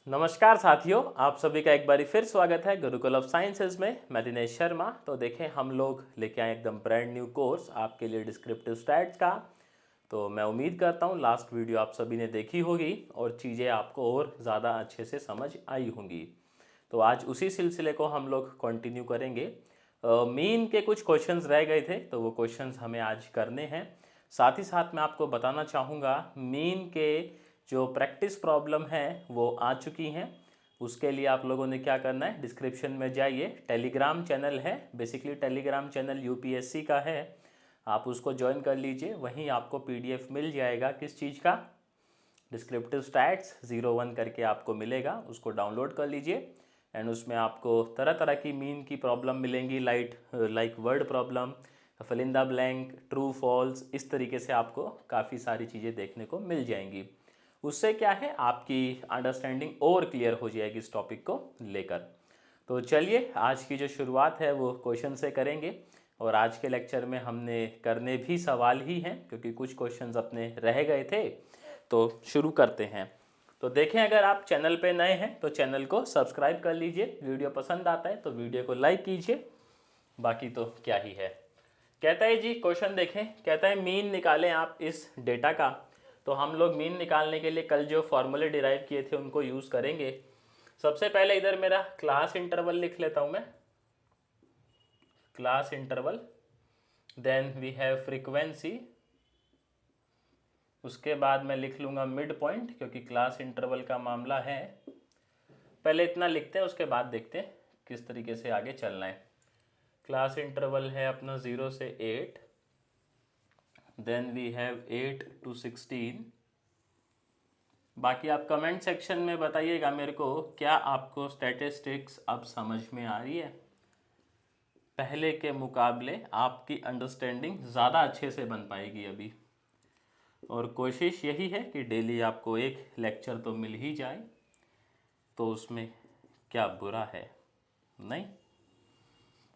नमस्कार साथियों, आप सभी का एक बारी फिर स्वागत है गुरुकुल ऑफ साइंसेज में। मैं दिनेश शर्मा। तो देखें, हम लोग लेके आए एकदम ब्रांड न्यू कोर्स आपके लिए डिस्क्रिप्टिव स्टैट्स का। तो मैं उम्मीद करता हूँ लास्ट वीडियो आप सभी ने देखी होगी और चीज़ें आपको और ज़्यादा अच्छे से समझ आई होंगी। तो आज उसी सिलसिले को हम लोग कंटिन्यू करेंगे। मीन के कुछ क्वेश्चंस रह गए थे, तो वो क्वेश्चंस हमें आज करने हैं। साथ ही साथ मैं आपको बताना चाहूँगा मीन के जो प्रैक्टिस प्रॉब्लम है वो आ चुकी हैं। उसके लिए आप लोगों ने क्या करना है, डिस्क्रिप्शन में जाइए, टेलीग्राम चैनल है, बेसिकली टेलीग्राम चैनल यूपीएससी का है, आप उसको ज्वाइन कर लीजिए। वहीं आपको पीडीएफ मिल जाएगा किस चीज़ का, डिस्क्रिप्टिव स्टैट्स 01 करके आपको मिलेगा, उसको डाउनलोड कर लीजिए। एंड उसमें आपको तरह तरह की मीन की प्रॉब्लम मिलेंगी, like word problem, fill in the blank, true false, इस तरीके से आपको काफ़ी सारी चीज़ें देखने को मिल जाएंगी। उससे क्या है, आपकी अंडरस्टैंडिंग और क्लियर हो जाएगी इस टॉपिक को लेकर। तो चलिए, आज की जो शुरुआत है वो क्वेश्चन से करेंगे। और आज के लेक्चर में हमने करने भी सवाल ही हैं, क्योंकि कुछ क्वेश्चंस अपने रह गए थे। तो शुरू करते हैं। तो देखें, अगर आप चैनल पे नए हैं तो चैनल को सब्सक्राइब कर लीजिए, वीडियो पसंद आता है तो वीडियो को लाइक कीजिए, बाकी तो क्या ही है। कहता है जी, क्वेश्चन देखें, कहता है मीन निकालें आप इस डेटा का। तो हम लोग मीन निकालने के लिए कल जो फॉर्मूले डिराइव किए थे उनको यूज़ करेंगे। सबसे पहले इधर मेरा क्लास इंटरवल लिख लेता हूँ मैं, class interval, then we have frequency, उसके बाद मैं लिख लूँगा मिड पॉइंट, क्योंकि क्लास इंटरवल का मामला है। पहले इतना लिखते हैं, उसके बाद देखते हैं किस तरीके से आगे चलना है। क्लास इंटरवल है अपना 0 से 8, देन वी हैव 8 to 16। बाकी आप कमेंट सेक्शन में बताइएगा मेरे को, क्या आपको स्टैटिस्टिक्स अब समझ में आ रही है? पहले के मुकाबले आपकी अंडरस्टैंडिंग ज़्यादा अच्छे से बन पाएगी अभी। और कोशिश यही है कि डेली आपको एक लेक्चर तो मिल ही जाए, तो उसमें क्या बुरा है, नहीं?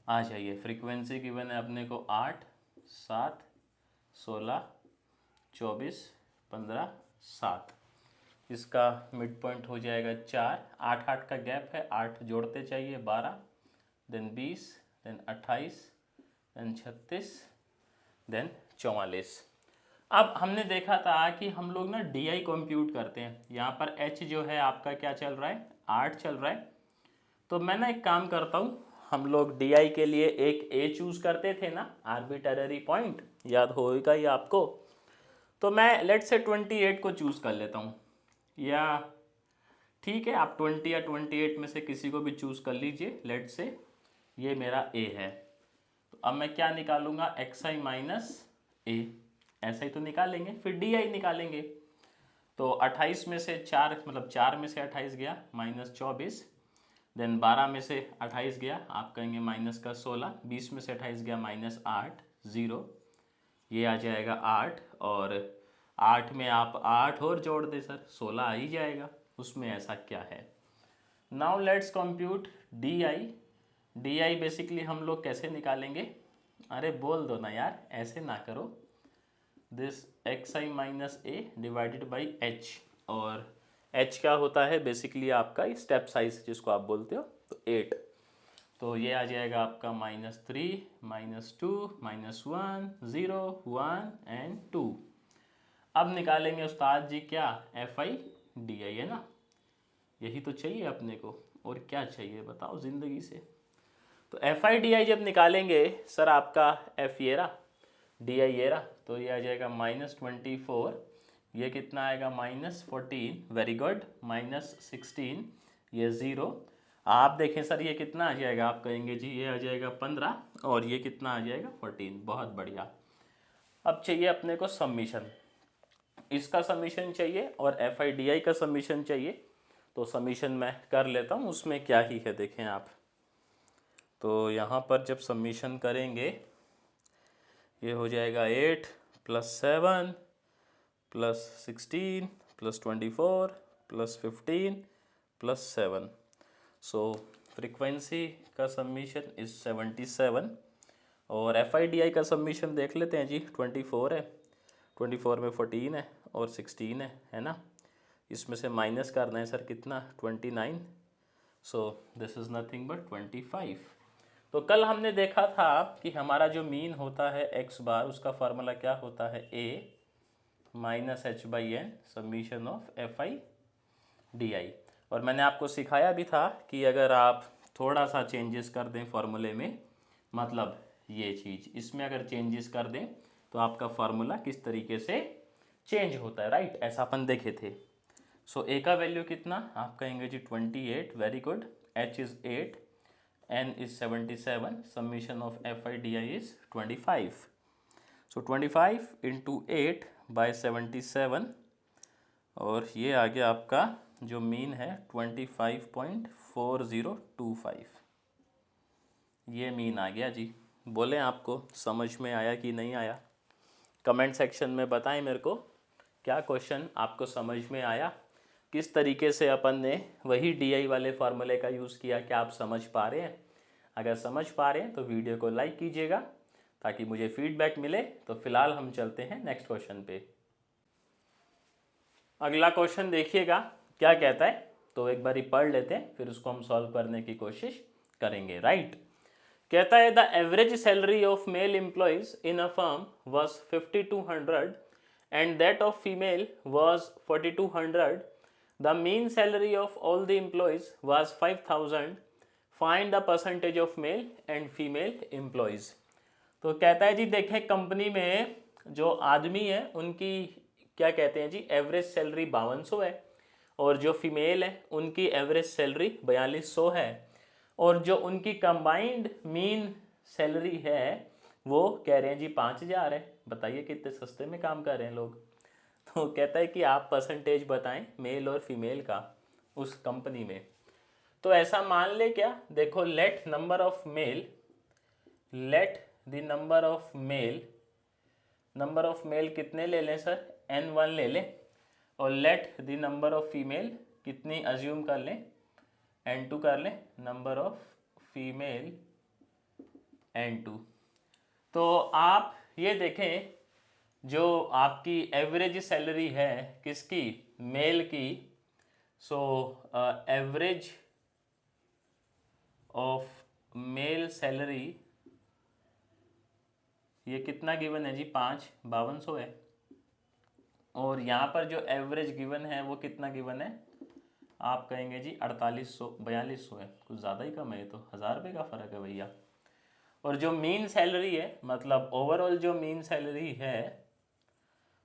आ जाइए। फ्रीक्वेंसी गिवन है अपने को 8, 7, 16, 24, 15, 7। इसका मिड पॉइंट हो जाएगा 4, 8 8 का गैप है, 8 जोड़ते चाहिए 12, देन 20, देन 28, देन 36, देन 44। अब हमने देखा था कि हम लोग ना डी आई कंप्यूट करते हैं। यहाँ पर एच जो है आपका क्या चल रहा है, 8 चल रहा है। तो मैं ना एक काम करता हूँ, हम लोग डी आई के लिए एक ए चूज करते थे ना, आर्बिटररी पॉइंट, याद होगा ये आपको। तो मैं लेट से 28 को चूज कर लेता हूँ, या ठीक है, आप 20 या 28 में से किसी को भी चूज कर लीजिए। लेट से ये मेरा ए है। तो अब मैं क्या निकालूंगा, एक्स आई माइनस ए, ऐसा ही तो निकालेंगे, फिर डी आई निकालेंगे। तो 28 में से 4, मतलब 4 में से 28 गया माइनस 24, देन 12 में से 28 गया, आप कहेंगे माइनस का 16, 20 में से 28 गया माइनस 8, 0, ये आ जाएगा 8। और 8 में आप 8 और जोड़ दे सर, 16 आ ही जाएगा, उसमें ऐसा क्या है। Now let's compute D I. D I basically हम लोग कैसे निकालेंगे, अरे बोल दो ना यार, ऐसे ना करो। This x I minus A divided by H, और एच क्या होता है बेसिकली आपका स्टेप साइज जिसको आप बोलते हो, तो 8। तो ये आ जाएगा आपका -3, -2, -1, 0, 1 एंड 2। अब निकालेंगे उस्ताद जी क्या, एफ आई डी आई, है ना? यही तो चाहिए अपने को, और क्या चाहिए बताओ ज़िंदगी से। तो एफ आई डी आई जब निकालेंगे सर, आपका एफ ये रहा, डी आई ये रहा, तो ये आ जाएगा -24, ये कितना आएगा -14, वेरी गुड, -16, ये 0। आप देखें सर ये कितना आ जाएगा, आप कहेंगे जी ये आ जाएगा 15, और ये कितना आ जाएगा 14, बहुत बढ़िया। अब चाहिए अपने को सबमिशन, इसका सबमिशन चाहिए और एफ आई डी आई का सबमिशन चाहिए। तो सबमिशन मैं कर लेता हूँ, उसमें क्या ही है देखें आप। तो यहाँ पर जब सबमिशन करेंगे, ये हो जाएगा 8 + 7 + 16 + 24 + 15 + 7। सो फ्रीक्वेंसी का सबमिशन इज 77, और एफ आई डी आई का सबमिशन देख लेते हैं जी। 24 है, 24 में 14 है और 16 है ना? इसमें से माइनस करना है सर कितना 29, so this is nothing but 25। तो कल हमने देखा था कि हमारा जो मीन होता है एक्स बार उसका फार्मूला क्या होता है A minus H by N summation of F I D I. और मैंने आपको सिखाया भी था कि अगर आप थोड़ा सा चेंजेस कर दें फार्मूले में, मतलब ये चीज़ इसमें अगर चेंजेस कर दें तो आपका फार्मूला किस तरीके से चेंज होता है, राइट। ऐसा अपन देखे थे। सो ए का वैल्यू कितना आप कहेंगे जी 28, very good. H is 8, N is 77, summation of F I D I is 25। So 25 into 8 by 77 और ये आ गया आपका जो मीन है 25.4025। ये मीन आ गया जी। बोलें आपको समझ में आया कि नहीं आया, कमेंट सेक्शन में बताएं मेरे को क्या क्वेश्चन आपको समझ में आया, किस तरीके से अपन ने वही डीआई वाले फार्मूले का यूज़ किया, क्या आप समझ पा रहे हैं। अगर समझ पा रहे हैं तो वीडियो को लाइक कीजिएगा ताकि मुझे फीडबैक मिले। तो फिलहाल हम चलते हैं नेक्स्ट क्वेश्चन पे। अगला क्वेश्चन देखिएगा क्या कहता है, तो एक बार पढ़ लेते हैं फिर उसको हम सॉल्व करने की कोशिश करेंगे, राइट। कहता है the average salary of male employees in a firm was 5200 and that of female was 4200। The mean salary of all the employees was 5000। Find the percentage of male and female employees. तो कहता है जी देखें company में जो आदमी है उनकी क्या कहते हैं जी एवरेज सैलरी 5200 है और जो फीमेल है उनकी एवरेज सैलरी 4200 है और जो उनकी कंबाइंड मीन सैलरी है वो कह रहे हैं जी 5000 है। बताइए कितने सस्ते में काम कर रहे हैं लोग। तो कहता है कि आप परसेंटेज बताएं मेल और फीमेल का उस कंपनी में। तो ऐसा मान ले क्या, देखो let number of male, let the number of male कितने ले लें सर, n1 ले लें और let the number of female कितनी अज्यूम कर लें, n2 कर लें, नंबर ऑफ फीमेल n2। तो आप ये देखें जो आपकी एवरेज सैलरी है किसकी, मेल की। So average of male salary ये कितना गिवन है जी 5200 है और यहाँ पर जो एवरेज गिवन है वो कितना गिवन है, आप कहेंगे जी 4200 है, कुछ ज़्यादा ही कम है, ये तो 1000 रुपये का फ़र्क है भैया। और जो मीन सैलरी है मतलब ओवरऑल जो मीन सैलरी है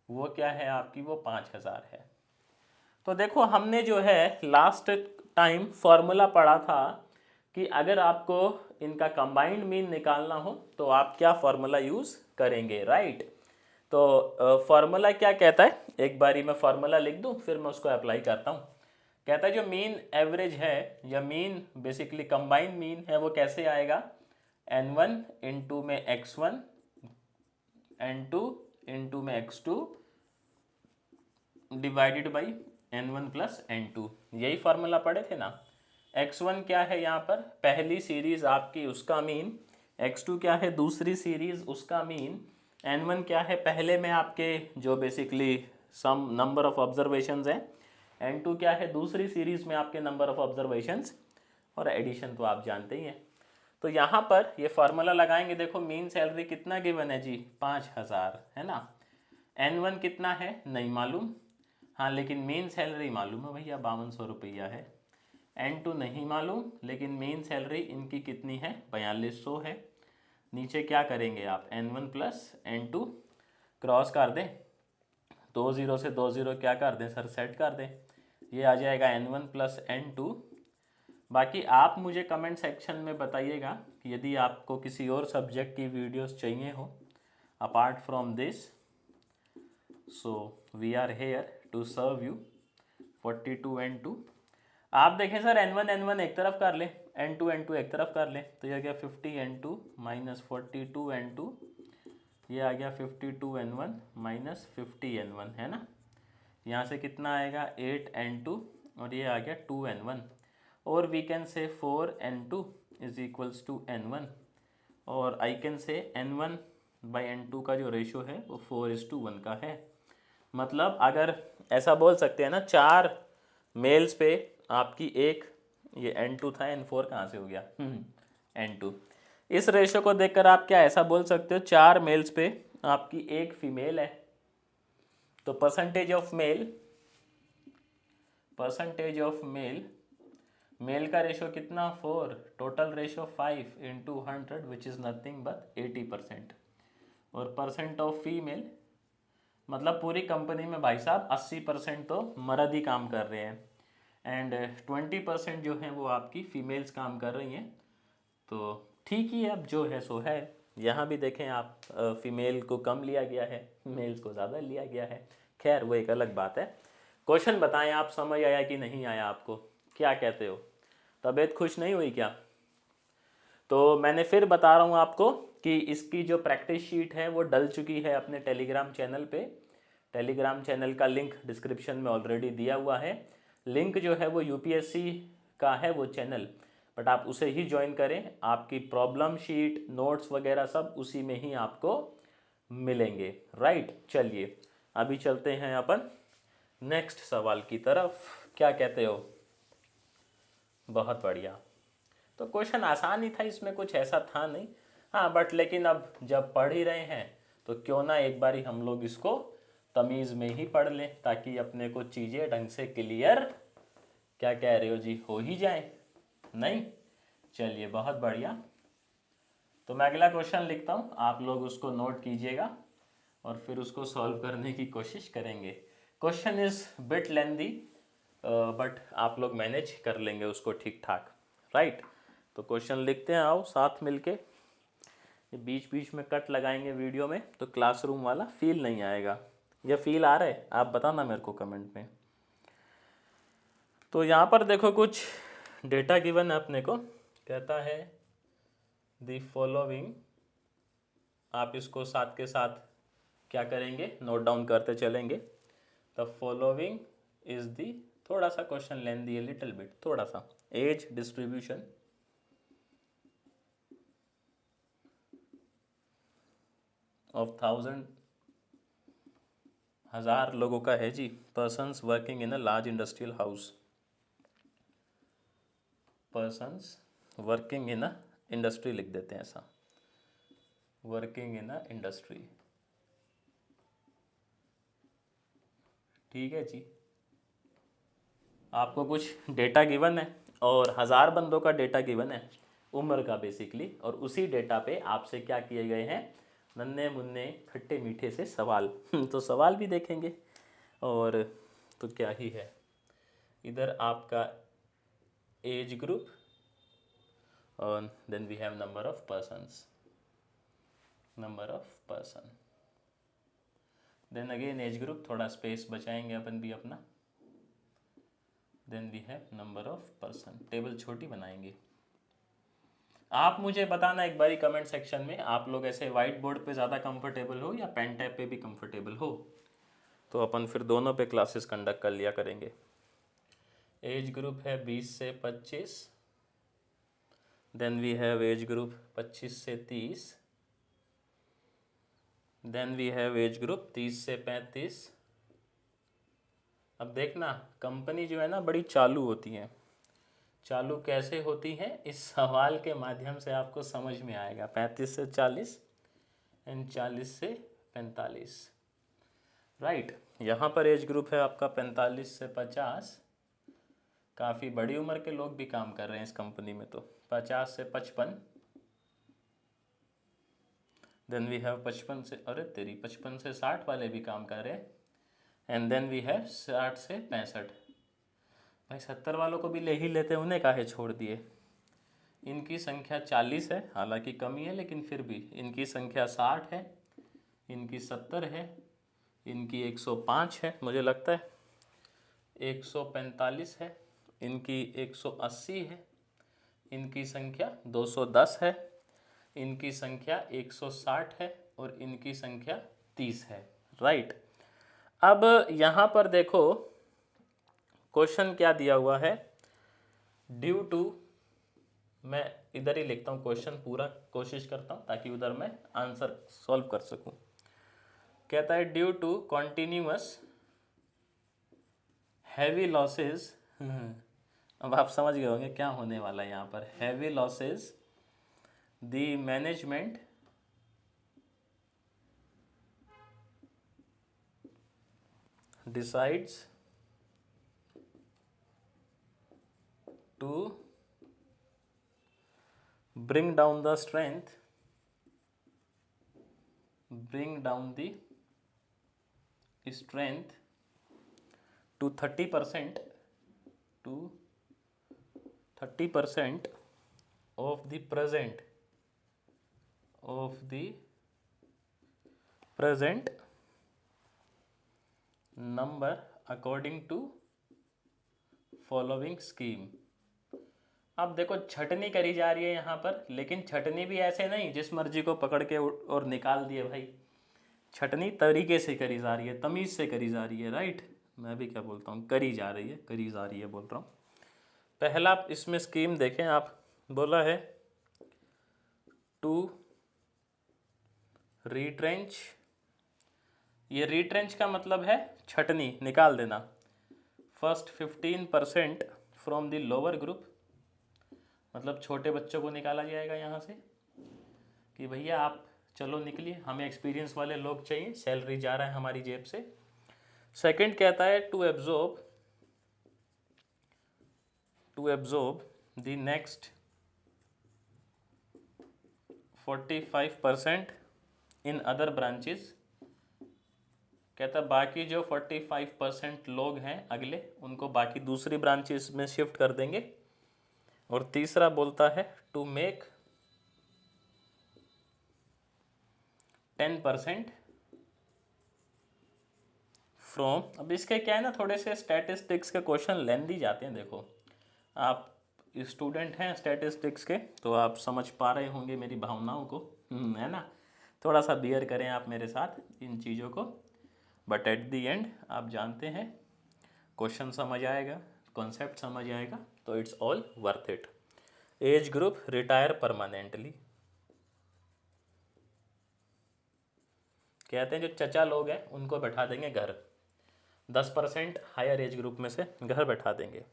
वो क्या है आपकी, वो 5000 है। तो देखो हमने जो है लास्ट टाइम फॉर्मूला पढ़ा था कि अगर आपको इनका कंबाइंड मीन निकालना हो तो आप क्या फॉर्मूला यूज़ करेंगे, राइट। तो फॉर्मूला क्या कहता है, एक बारी मैं फॉर्मूला लिख दूं फिर मैं उसको अप्लाई करता हूं। कहता है जो मीन एवरेज है या मीन बेसिकली कंबाइंड मीन है वो कैसे आएगा, n1 इंटू में x1, n2 इंटू में x2 divided by n1 plus n2। यही फार्मूला पढ़े थे ना। x1 क्या है यहाँ पर पहली सीरीज आपकी उसका मीन, x2 क्या है दूसरी सीरीज उसका मीन, n1 क्या है पहले में आपके जो basically sum number of observations हैं, n2 क्या है दूसरी सीरीज में आपके नंबर ऑफ ऑब्जर्वेशंस, और एडिशन तो आप जानते ही हैं। तो यहाँ पर ये फार्मूला लगाएंगे, देखो मीन सैलरी कितना गिवन है जी 5000 है ना, n1 कितना है नहीं मालूम, हाँ लेकिन मेन सैलरी मालूम है भैया 5200 रुपया है। n2 नहीं मालूम लेकिन मेन सैलरी इनकी कितनी है 4200 है। नीचे क्या करेंगे आप n1 प्लस n2 क्रॉस कर दें, 2 0 से 2 0 क्या कर दें सर सेट कर दें, ये आ जाएगा n1 प्लस n2। बाकी आप मुझे कमेंट सेक्शन में बताइएगा कि यदि आपको किसी और सब्जेक्ट की वीडियोस चाहिए हो apart from this, so we are here to serve you. 42 n2 आप देखें सर n1 एक तरफ कर लें, n2 एक तरफ कर लें, तो यह आ गया 50 n2 माइनस 42 n2, ये आ गया 52 n1 माइनस 50 n1 है ना। यहाँ से कितना आएगा 8 n2 और ये आ गया 2 n1 और we can say 4 n2 is equals to n1 और I can say n1 by n2 का जो रेशो है वो 4:1 का है। मतलब अगर ऐसा बोल सकते हैं ना, 4 मेल्स पे आपकी एक, ये N2 था, N4 कहाँ से हो गया, N2। इस रेशो को देखकर आप क्या ऐसा बोल सकते हो, 4 मेल्स पे आपकी एक फीमेल है, तो परसेंटेज ऑफ मेल, मेल का रेशो कितना 4, total ratio 5 into 100 which is nothing but 80%। और परसेंट ऑफ फीमेल मतलब पूरी कंपनी में भाई साहब 80% तो मर्द ही काम कर रहे हैं एंड 20% जो है वो आपकी फीमेल्स काम कर रही हैं। तो ठीक ही है, अब जो है सो है। यहाँ भी देखें आप, फीमेल को कम लिया गया है, मेल्स को ज़्यादा लिया गया है। खैर वो एक अलग बात है। क्वेश्चन बताएं आप, समझ आया कि नहीं आया आपको, क्या कहते हो, तबीयत खुश नहीं हुई क्या? तो मैंने फिर बता रहा हूँ आपको कि इसकी जो प्रैक्टिस शीट है वो डल चुकी है अपने टेलीग्राम चैनल पे। टेलीग्राम चैनल का लिंक डिस्क्रिप्शन में ऑलरेडी दिया हुआ है। लिंक जो है वो यूपीएससी का है वो चैनल, बट आप उसे ही ज्वाइन करें, आपकी प्रॉब्लम शीट नोट्स वगैरह सब उसी में ही आपको मिलेंगे। राइट, चलिए अभी चलते हैं अपन नेक्स्ट सवाल की तरफ, क्या कहते हो? बहुत बढ़िया। तो क्वेश्चन आसान ही था, इसमें कुछ ऐसा था नहीं। हाँ बट लेकिन अब जब पढ़ ही रहे हैं तो क्यों ना एक बारी हम लोग इसको तमीज़ में ही पढ़ लें, ताकि अपने को चीज़ें ढंग से क्लियर, क्या कह रहे हो जी, हो ही जाए। नहीं, चलिए बहुत बढ़िया। तो मैं अगला क्वेश्चन लिखता हूँ, आप लोग उसको नोट कीजिएगा और फिर उसको सॉल्व करने की कोशिश करेंगे। Question is bit lengthy but आप लोग मैनेज कर लेंगे उसको ठीक ठाक। राइट, तो क्वेश्चन लिखते हैं, आओ साथ मिलके। ये बीच बीच में कट लगाएंगे वीडियो में तो क्लासरूम वाला फील नहीं आएगा। या फील आ रहा है, आप बताना मेरे को कमेंट में। तो यहाँ पर देखो कुछ डेटा गिवन है अपने को, कहता है द फॉलोइंग, आप इसको साथ के साथ क्या करेंगे, नोट डाउन करते चलेंगे। द फॉलोइंग इज द, थोड़ा सा क्वेश्चन लेंदी है लिटिल बिट, थोड़ा सा, एज डिस्ट्रीब्यूशन ऑफ 1000 लोगों का है जी। Persons working in a large industrial house, persons working in a industry लिख देते हैं ऐसा, वर्किंग इन अ इंडस्ट्री। ठीक है जी, आपको कुछ डेटा गिवन है और 1000 बंदों का डेटा गिवन है, उम्र का बेसिकली, और उसी डेटा पे आपसे क्या किए गए हैं, नन्हे मुन्ने खट्टे मीठे से सवाल। तो सवाल भी देखेंगे और तो क्या ही है, इधर आपका एज ग्रुप और then we have number of persons, number of person, then again age group, थोड़ा स्पेस बचाएंगे अपन भी अपना, then we have number of person, table छोटी बनाएंगे। आप मुझे बताना एक बारी कमेंट सेक्शन में, आप लोग ऐसे व्हाइट बोर्ड पे ज़्यादा कंफर्टेबल हो या पेन टैब पे भी कंफर्टेबल हो, तो अपन फिर दोनों पे क्लासेस कंडक्ट कर लिया करेंगे। एज ग्रुप है 20 से 25, then we have age group 25 से 30, then we have age group 30 से 35। अब देखना कंपनी जो है ना बड़ी चालू होती है, चालू कैसे होती है इस सवाल के माध्यम से आपको समझ में आएगा। 35 से 40 एंड 40 से 45। राइट, यहाँ पर एज ग्रुप है आपका 45 से 50, काफ़ी बड़ी उम्र के लोग भी काम कर रहे हैं इस कंपनी में। तो 50 से 55, देन वी हैव 55 से, अरे तेरी 55 से 60 वाले भी काम कर रहे हैं, एंड देन वी हैव 60 से 65। भाई 70 वालों को भी ले ही लेते, उन्हें काहे छोड़ दिए। इनकी संख्या 40 है, हालांकि कमी है लेकिन फिर भी इनकी संख्या 60 है, इनकी 70 है, इनकी 105 है, मुझे लगता है 145 है, इनकी 180 है, इनकी संख्या 210 है, इनकी संख्या 160 है और इनकी संख्या 30 है। राइट, अब यहाँ पर देखो क्वेश्चन क्या दिया हुआ है, ड्यू टू, मैं इधर ही लिखता हूँ क्वेश्चन पूरा, कोशिश करता हूँ ताकि उधर मैं आंसर सॉल्व कर सकूँ। कहता है due to continuous heavy losses, अब आप समझ गए होंगे क्या होने वाला है यहाँ पर। Heavy losses, the management decides to bring down the strength, bring down the strength to 30%, to 30% of the present number according to following scheme। अब देखो छटनी करी जा रही है यहाँ पर, लेकिन छटनी भी ऐसे नहीं जिस मर्जी को पकड़ के और निकाल दिए भाई। छटनी तरीके से करी जा रही है, तमीज़ से करी जा रही है, राइट। मैं भी क्या बोलता हूँ, करी जा रही है, करी जा रही है बोल रहा हूँ। पहला इसमें स्कीम देखें आप, बोला है टू रीट्रेंच। ये रीट्रेंच का मतलब है छटनी, निकाल देना। First 15% from the lower group, मतलब छोटे बच्चों को निकाला जाएगा यहाँ से कि भैया आप चलो निकलिए, हमें एक्सपीरियंस वाले लोग चाहिए, सैलरी जा रहा है हमारी जेब से। सेकंड कहता है to absorb the next 45% in other branches. कहता बाकी जो 45% लोग हैं अगले, उनको बाकी दूसरी ब्रांचेस में शिफ्ट कर देंगे। और तीसरा बोलता है टू मेक 10% फ्रॉम। अब इसके क्या है ना, थोड़े से स्टैटिस्टिक्स के क्वेश्चन लेंदी जाते हैं। देखो आप स्टूडेंट हैं स्टैटिस्टिक्स के, तो आप समझ पा रहे होंगे मेरी भावनाओं को, है ना। थोड़ा सा बियर करें आप मेरे साथ इन चीज़ों को, बट एट दी एंड आप जानते हैं क्वेश्चन समझ आएगा, कॉन्सेप्ट समझ आएगा, तो it's all worth it. Age group retire permanently. कहते हैं जो चचा लोग हैं उनको बैठा देंगे घर, 10% हायर एज ग्रुप में से घर बैठा देंगे।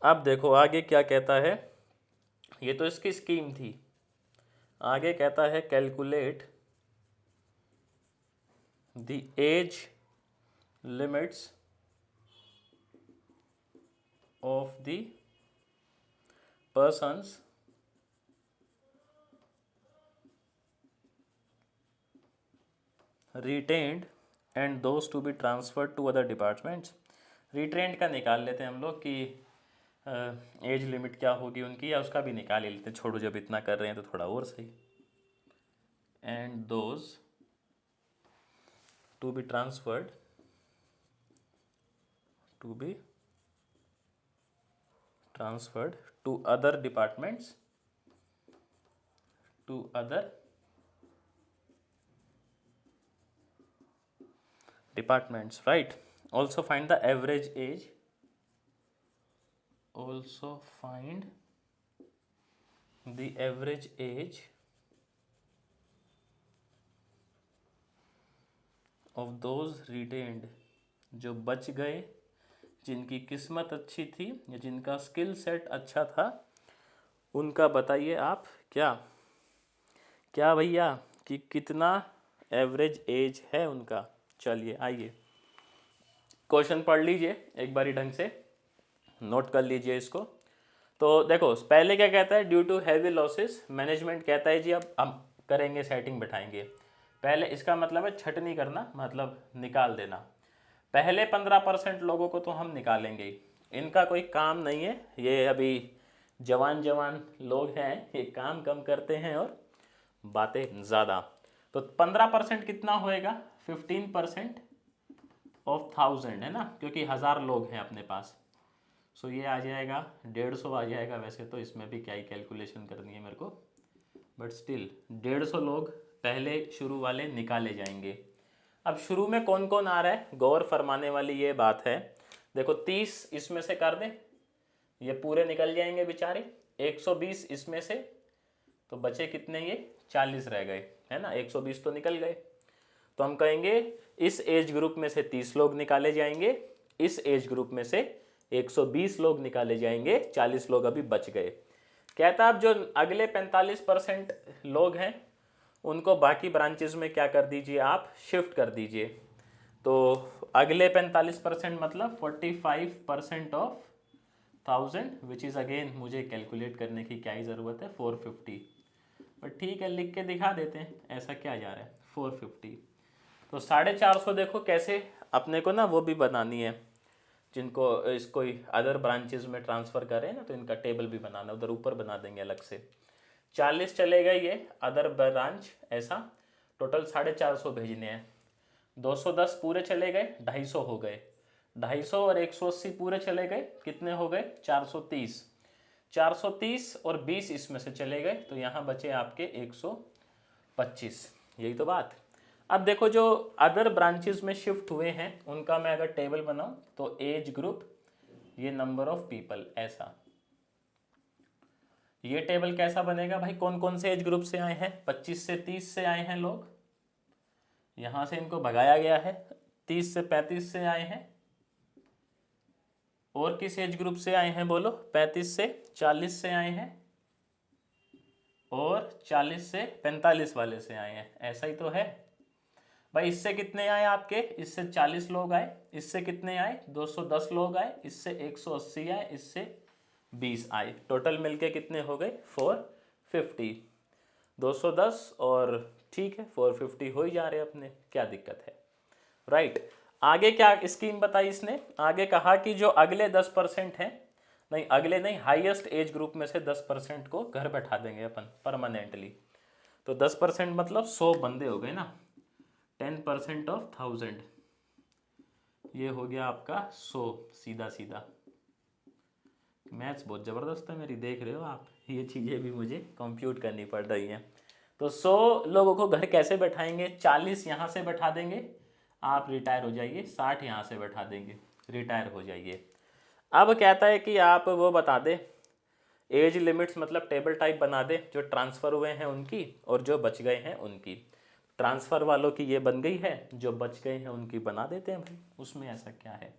अब देखो आगे क्या कहता है, ये तो इसकी स्कीम थी। आगे कहता है calculate the age limits of the persons retained and those to be transferred to other departments। Retained का निकाल लेते हैं हम लोग कि एज लिमिट क्या होगी उनकी, या उसका भी निकाल ही लेते हैं। छोड़ो, जब इतना कर रहे हैं तो थोड़ा और सही। And those to be transferred to other departments, right। Also find the average age, of those retained, जो बच गए, जिनकी किस्मत अच्छी थी या जिनका स्किल सेट अच्छा था, उनका बताइए आप क्या भैया कि कितना एवरेज एज है उनका। चलिए आइए क्वेश्चन पढ़ लीजिए एक बारी, ढंग से नोट कर लीजिए इसको। तो देखो पहले क्या कहता है, due to heavy losses management कहता है जी अब हम करेंगे सेटिंग बैठाएंगे। पहले इसका मतलब है छटनी करना, मतलब निकाल देना। पहले 15% लोगों को तो हम निकालेंगे ही, इनका कोई काम नहीं है, ये अभी जवान लोग हैं, ये काम कम करते हैं और बातें ज़्यादा। तो 15% कितना होएगा, 15% ऑफ 1000 है ना, क्योंकि 1000 लोग हैं अपने पास। सो ये आ जाएगा 150 आ जाएगा। वैसे तो इसमें भी क्या ही कैलकुलेशन करनी है मेरे को, बट स्टिल 150 लोग पहले शुरू वाले निकाले जाएंगे। अब शुरू में कौन कौन आ रहा है, गौर फरमाने वाली ये बात है। देखो 30 इसमें से कर दें, ये पूरे निकल जाएंगे बेचारे। 120 इसमें से, तो बचे कितने, ये 40 रह गए, है ना। 120 तो निकल गए, तो हम कहेंगे इस एज ग्रुप में से 30 लोग निकाले जाएंगे इस एज ग्रुप में से 120 लोग निकाले जाएंगे, 40 लोग अभी बच गए। कहता अब जो अगले 45% लोग हैं उनको बाकी ब्रांचेस में क्या कर दीजिए, आप शिफ्ट कर दीजिए। तो अगले 45% मतलब 45% ऑफ 1000 विच इज़ अगेन मुझे कैलकुलेट करने की क्या ही ज़रूरत है, 450। पर ठीक है, लिख के दिखा देते हैं, ऐसा क्या जा रहा है 450। तो 450 देखो कैसे अपने को ना वो भी बनानी है, जिनको इसको अदर ब्रांचेस में ट्रांसफ़र करें ना तो इनका टेबल भी बनाना है, उधर ऊपर बना देंगे अलग से। 40 चले गए ये अदर ब्रांच, ऐसा टोटल 450 भेजने हैं। 210 पूरे चले गए, 250 हो गए। 250 और 180 पूरे चले गए, कितने हो गए 430। 430 और 20 इसमें से चले गए तो यहाँ बचे आपके 125। यही तो बात। अब देखो जो अदर ब्रांचेस में शिफ्ट हुए हैं उनका मैं अगर टेबल बनाऊं तो एज ग्रुप, ये नंबर ऑफ पीपल, ऐसा ये टेबल कैसा बनेगा भाई, कौन कौन से एज ग्रुप से आए हैं, 25 से 30 से आए हैं लोग, यहां से इनको भगाया गया है। 30 से 35 से आए हैं, और किस एज ग्रुप से आए हैं बोलो, 35 से 40 से आए हैं, और 40 से 45 वाले से आए हैं, ऐसा ही तो है भाई। इससे कितने आए आपके, इससे 40 लोग आए, इससे कितने आए 210 लोग आए, इससे 180 आए, इससे 20 आए, टोटल मिलके कितने हो गए 450। 210 और ठीक है 450 हो ही जा रहे अपने, क्या दिक्कत है, राइट। आगे क्या स्कीम बताई इसने, आगे कहा कि जो अगले 10% हैं, नहीं अगले नहीं, हाईएस्ट एज ग्रुप में से 10% को घर बैठा देंगे अपन परमानेंटली। तो 10% मतलब 100 बंदे हो गए ना, 10% ऑफ 1000, ये हो गया आपका 100। सीधा सीधा मैथ्स बहुत ज़बरदस्त है मेरी, देख रहे हो आप, ये चीज़ें भी मुझे कंप्यूट करनी पड़ रही हैं। तो 100 लोगों को घर कैसे बैठाएंगे, 40 यहाँ से बैठा देंगे, आप रिटायर हो जाइए, 60 यहाँ से बैठा देंगे, रिटायर हो जाइए। अब कहता है कि आप वो बता दे एज लिमिट्स, मतलब टेबल टाइप बना दे, जो ट्रांसफ़र हुए हैं उनकी और जो बच गए हैं उनकी। ट्रांसफ़र वालों की ये बन गई है, जो बच गए हैं उनकी बना देते हैं भाई, उसमें ऐसा क्या है।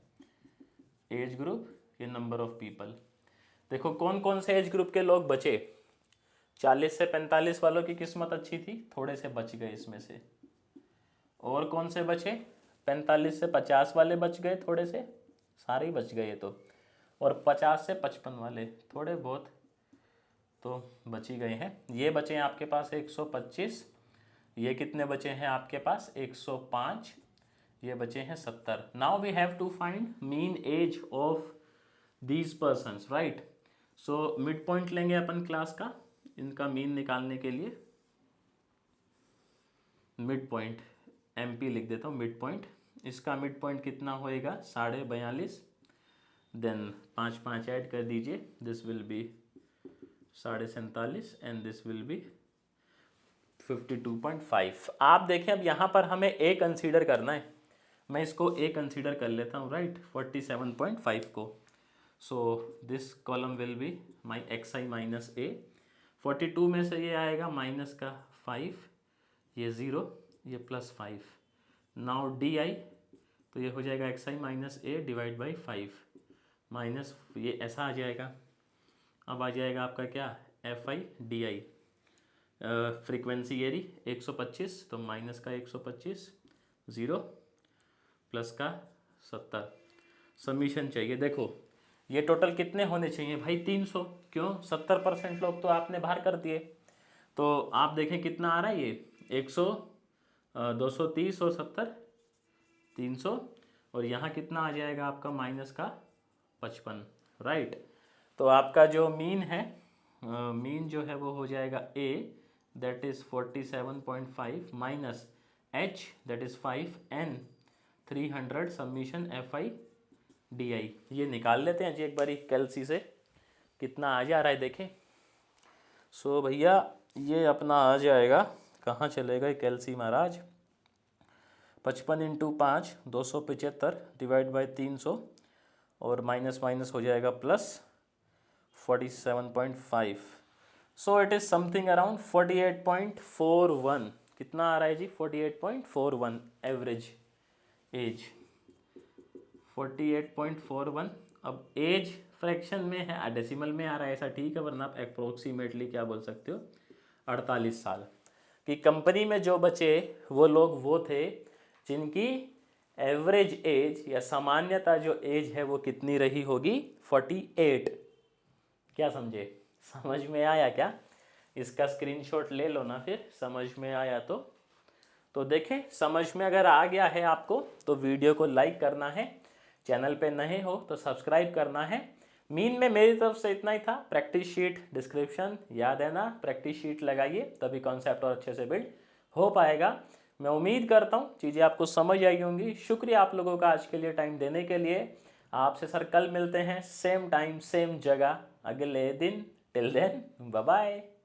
एज ग्रुप, ये नंबर ऑफ पीपल, देखो कौन कौन से एज ग्रुप के लोग बचे। 40 से 45 वालों की किस्मत अच्छी थी, थोड़े से बच गए इसमें से। और कौन से बचे, 45 से 50 वाले बच गए थोड़े से, सारे ही बच गए तो। और 50 से 55 वाले थोड़े बहुत तो बच ही गए हैं। ये बचे हैं आपके पास 125, ये कितने बचे हैं आपके पास 105, ये बचे हैं 70। Now we have to find mean age of these persons, right. So mid point लेंगे अपन क्लास का, इनका मीन निकालने के लिए। मिड पॉइंट MP लिख देता हूँ, मिड पॉइंट, इसका मिड पॉइंट कितना होएगा 42.5, देन 5 5 ऐड कर दीजिए, this will be 47.5 and this will be 52.5। आप देखें अब यहाँ पर हमें A कंसीडर करना है, मैं इसको A कंसीडर कर लेता हूँ, राइट, 47.5 को। So this column will be my XI minus A। 42 में से ये आएगा माइनस का 5, ये 0, ये +5। नाउ DI, तो ये हो जाएगा XI minus A divide by 5 minus, ये ऐसा आ जाएगा। अब आ जाएगा आपका क्या FI DI, फ्रीक्वेंसी एरी 125, तो माइनस का 125, 0 प्लस का 70, समीशन चाहिए। देखो ये टोटल कितने होने चाहिए भाई 300, क्यों 70% लोग तो आपने बाहर कर दिए। तो आप देखें कितना आ रहा है ये 100, 230 और 70, 300, और यहाँ कितना आ जाएगा आपका माइनस का 55, राइट। तो आपका जो मीन है, मीन जो है वो हो जाएगा A, that is 47.5 minus H, that is 5, N 300 submission FI DI। ये निकाल लेते हैं जी एक बारी कैलसी से, कितना आ जा रहा है देखें। सो भैया ये अपना आ जाएगा, कहाँ चलेगा कैलसी महाराज, 55 इंटू 5 275 डिवाइड बाई 300, और माइनस माइनस हो जाएगा plus 47.5। So it is something around 48.41। कितना आ रहा है जी 48.41 एवरेज एज, 48.41। अब एज फ्रैक्शन में है, डेसिमल में आ रहा है ऐसा ठीक है, वरना आप अप्रोक्सीमेटली क्या बोल सकते हो 48 साल। कि कंपनी में जो बचे वो लोग वो थे जिनकी एवरेज एज या सामान्यता जो एज है वो कितनी रही होगी 48। क्या समझे, समझ में आया क्या? इसका स्क्रीनशॉट ले लो ना फिर, समझ में आया तो देखें। समझ में अगर आ गया है आपको तो वीडियो को लाइक करना है, चैनल पे नए हो तो सब्सक्राइब करना है। मीन में मेरी तरफ से इतना ही था। प्रैक्टिस शीट डिस्क्रिप्शन याद है ना, प्रैक्टिस शीट लगाइए तभी कॉन्सेप्ट और अच्छे से बिल्ड हो पाएगा। मैं उम्मीद करता हूँ चीज़ें आपको समझ आई होंगी। शुक्रिया आप लोगों का आज के लिए टाइम देने के लिए। आपसे सर कल मिलते हैं सेम टाइम सेम जगह अगले दिन। Till then bye bye.